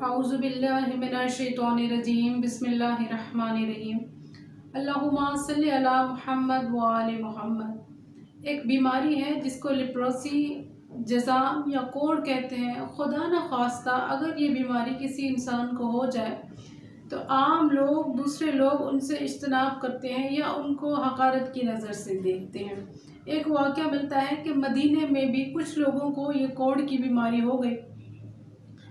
औज़ु बिल्लाहि मिनश्शैतानिर्रजीम बिस्मिल्लाहिर्रहमानिर्रहीम अल्लाहुम्मा सल्लि अला मुहम्मद व आले मुहम्मद। एक बीमारी है जिसको लेप्रोसी, जज़ाम या कोढ़ कहते हैं। खुदा न खास्ता अगर ये बीमारी किसी इंसान को हो जाए तो आम लोग, दूसरे लोग उनसे इज्तनाब करते हैं या उनको हकारत की नज़र से देखते हैं। एक वाक़या मिलता है कि मदीने में भी कुछ लोगों को ये कोढ़ की बीमारी हो गई,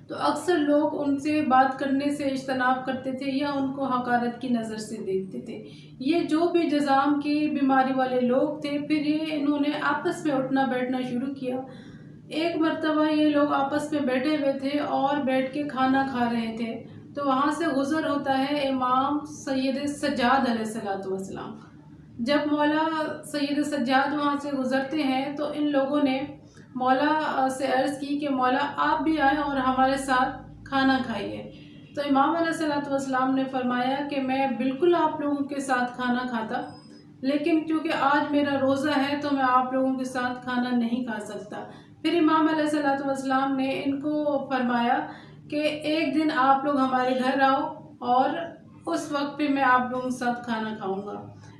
तो अक्सर लोग उनसे बात करने से इज्तनाब करते थे या उनको हकारत की नज़र से देखते थे। ये जो भी जज़ाम की बीमारी वाले लोग थे, फिर इन्होंने आपस में उठना बैठना शुरू किया। एक मर्तबा ये लोग आपस में बैठे हुए थे और बैठ के खाना खा रहे थे, तो वहाँ से गुज़र होता है इमाम सैयद सज्जाद अलैहिस्सलाम। जब मौला सैयद सज्जाद वहाँ से गुज़रते हैं तो इन लोगों ने मौला से अर्ज़ की कि मौला आप भी आए और हमारे साथ खाना खाइए। तो इमाम अलैहिस्सलाम ने फरमाया कि मैं बिल्कुल आप लोगों के साथ खाना खाता, लेकिन क्योंकि आज मेरा रोज़ा है तो मैं आप लोगों के साथ खाना नहीं खा सकता। फिर इमाम अलैहिस्सलाम ने इनको फरमाया कि एक दिन आप लोग हमारे घर आओ और उस वक्त पे मैं आप लोगों के साथ खाना खाऊंगा।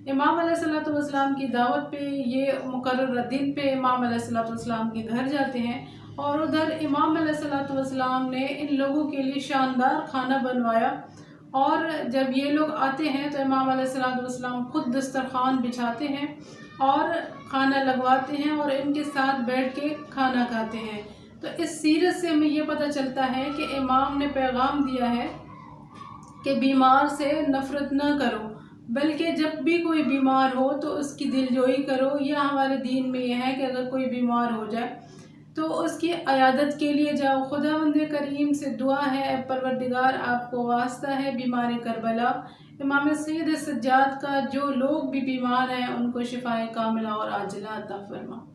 इमाम अलैहिस्सलाम की दावत पे ये मुकर्रर दिन पे इमाम अलैहिस्सलाम के घर जाते हैं और उधर इमाम अलैहिस्सलाम ने इन लोगों के लिए शानदार खाना बनवाया। और जब ये लोग आते हैं तो इमाम अलैहिस्सलाम खुद दस्तरखान बिछाते हैं और खाना लगवाते हैं और इनके साथ बैठ के खाना खाते हैं। तो इस सीरत से हमें ये पता चलता है कि इमाम ने पैगाम दिया है कि बीमार से नफ़रत न करो, बल्कि जब भी कोई बीमार हो तो उसकी दिलजोई करो। या हमारे दीन में यह है कि अगर कोई बीमार हो जाए तो उसकी अयादत के लिए जाओ। खुदावंद करीम से दुआ है, परवरदिगार आपको वास्ता है बीमार करबला इमाम सैयद सज्जाद का, जो लोग भी बीमार हैं उनको शिफाए कामिला और आजिला अता फरमा।